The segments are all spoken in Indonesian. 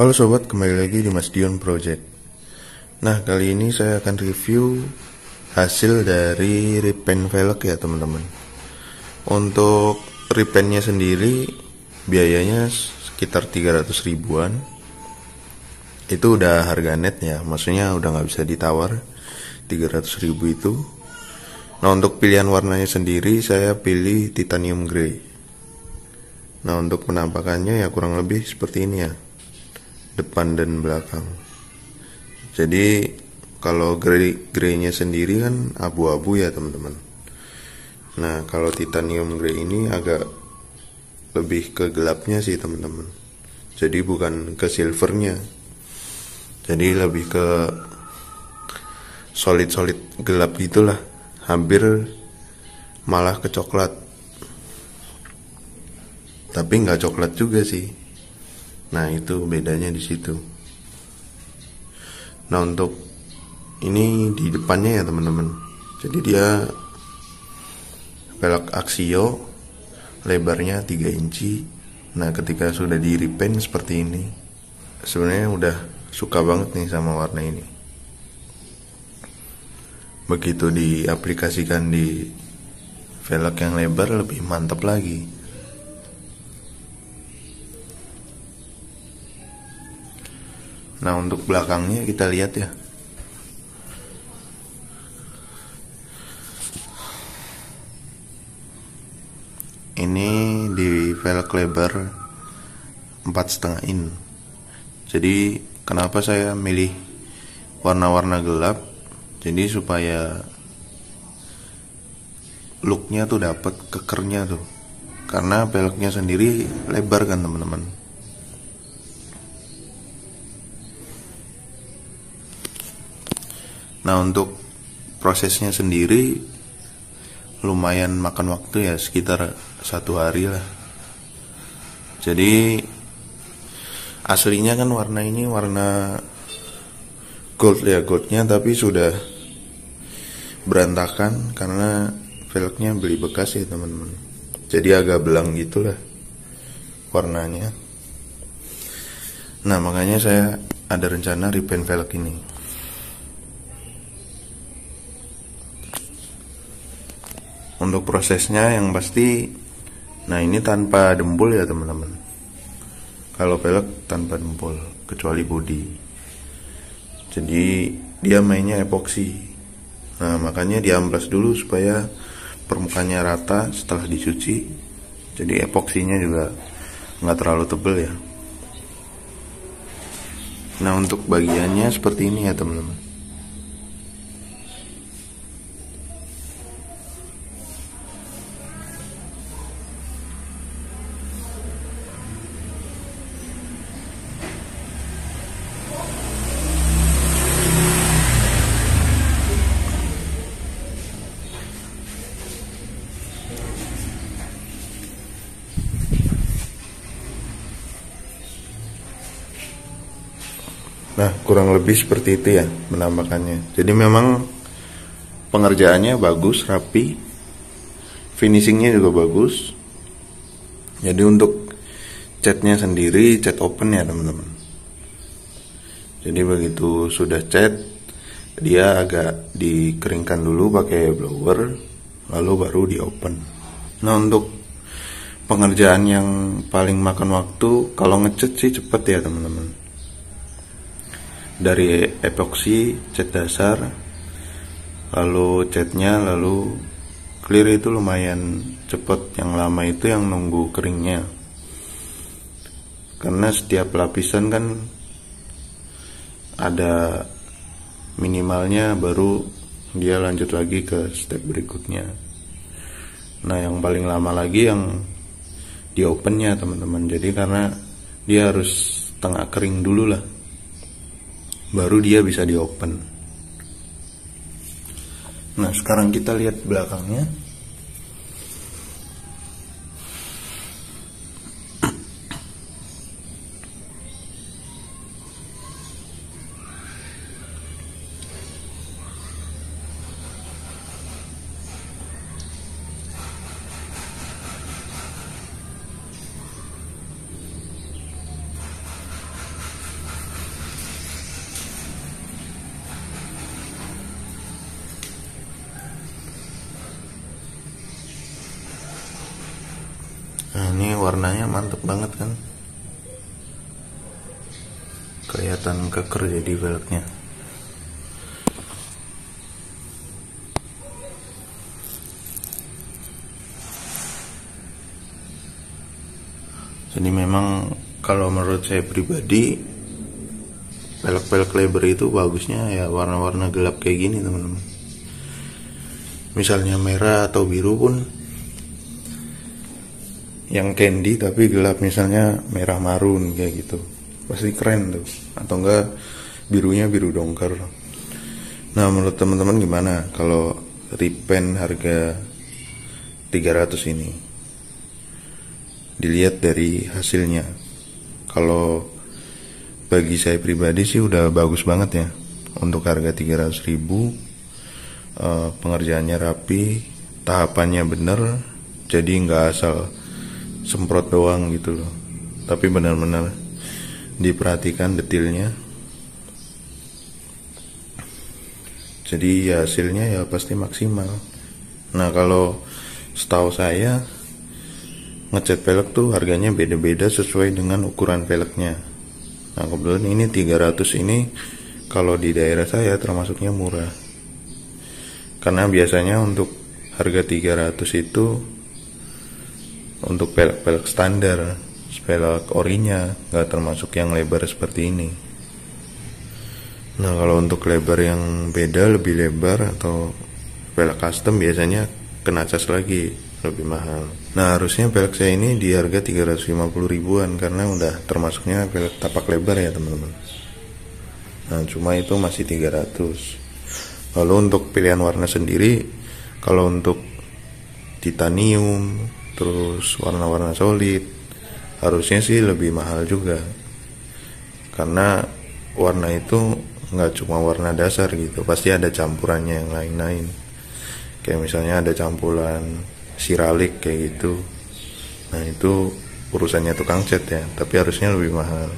Halo sobat, kembali lagi di Mas Dion Project. Nah, kali ini saya akan review hasil dari repaint velg ya teman-teman. Untuk repaintnya sendiri biayanya sekitar 300 ribuan. Itu udah harga net ya, maksudnya udah gak bisa ditawar 300 ribu itu. Nah, untuk pilihan warnanya sendiri saya pilih titanium grey. Nah, untuk penampakannya ya kurang lebih seperti ini ya, depan dan belakang. Jadi kalau grey-nya sendiri kan abu-abu ya teman-teman. Nah, kalau titanium grey ini agak lebih ke gelapnya sih teman-teman. Jadi bukan ke silvernya. Jadi lebih ke solid gelap gitulah. Hampir malah ke coklat. Tapi nggak coklat juga sih. Nah, itu bedanya di situ. Nah, untuk ini di depannya ya teman-teman. Jadi dia velg Axio, lebarnya 3 inci. Nah, ketika sudah di repaint seperti ini, sebenarnya udah suka banget nih sama warna ini. Begitu diaplikasikan di velg yang lebar lebih mantap lagi. Nah, untuk belakangnya kita lihat ya. Ini di velg lebar 4,5 in. Jadi kenapa saya milih warna-warna gelap? Jadi supaya looknya tuh dapat kekernya tuh. Karena velgnya sendiri lebar kan teman-teman. Nah, untuk prosesnya sendiri lumayan makan waktu ya, sekitar 1 hari lah. Jadi aslinya kan warna ini warna gold ya, goldnya, tapi sudah berantakan karena velgnya beli bekas ya teman-teman. Jadi agak belang gitulah warnanya. Nah, makanya saya ada rencana repaint velg ini. Untuk prosesnya yang pasti, nah ini tanpa dempul ya teman-teman. Kalau velg tanpa dempul, kecuali body. Jadi dia mainnya epoksi. Nah, makanya diamplas dulu supaya permukaannya rata setelah dicuci. Jadi epoksinya juga nggak terlalu tebal ya. Nah, untuk bagiannya seperti ini ya teman-teman. Nah, kurang lebih seperti itu ya penampakannya. Jadi memang pengerjaannya bagus, rapi, finishingnya juga bagus. Jadi untuk catnya sendiri cat open ya teman-teman. Jadi begitu sudah cat, dia agak dikeringkan dulu pakai blower, lalu baru di open. Nah, untuk pengerjaan yang paling makan waktu kalau ngecat sih cepet ya teman-teman. Dari epoksi, cat dasar, lalu catnya, lalu clear itu lumayan cepet. Yang lama itu yang nunggu keringnya. Karena setiap lapisan kan ada minimalnya, baru dia lanjut lagi ke step berikutnya. Nah, yang paling lama lagi yang di opennya teman-teman. Jadi karena dia harus setengah kering dulu lah, baru dia bisa di open. Nah, sekarang kita lihat belakangnya. Nah, ini warnanya mantep banget kan, kelihatan keker jadi velgnya. Jadi memang kalau menurut saya pribadi, velg-velg lebar itu bagusnya ya warna-warna gelap kayak gini teman-teman. Misalnya merah atau biru pun yang candy tapi gelap, misalnya merah marun kayak gitu, pasti keren tuh. Atau enggak birunya biru dongker. Nah, menurut teman-teman gimana kalau repaint harga 300 ini? Dilihat dari hasilnya. Kalau bagi saya pribadi sih udah bagus banget ya. Untuk harga 300.000, pengerjaannya rapi, tahapannya bener, jadi nggak asal semprot doang gitu loh, tapi benar-benar diperhatikan detailnya. Jadi ya hasilnya ya pasti maksimal. Nah, kalau setahu saya ngecat velg tuh harganya beda-beda sesuai dengan ukuran velgnya. Nah, kebetulan ini 300 ini kalau di daerah saya termasuknya murah. Karena biasanya untuk harga 300 itu untuk velg-velg standar, velg orinya, nggak termasuk yang lebar seperti ini. Nah, kalau untuk lebar yang beda, lebih lebar atau velg custom biasanya kena cas lagi, lebih mahal. Nah, harusnya velg saya ini di harga 350 ribuan karena udah termasuknya velg tapak lebar ya teman-teman. Nah, cuma itu masih 300. Lalu untuk pilihan warna sendiri, kalau untuk titanium, terus warna-warna solid, harusnya sih lebih mahal juga. Karena warna itu nggak cuma warna dasar gitu, pasti ada campurannya yang lain-lain. Kayak misalnya ada campuran siralik kayak gitu. Nah, itu urusannya tukang cat ya, tapi harusnya lebih mahal.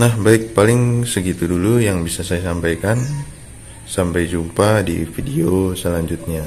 Nah, baik, paling segitu dulu yang bisa saya sampaikan. Sampai jumpa di video selanjutnya.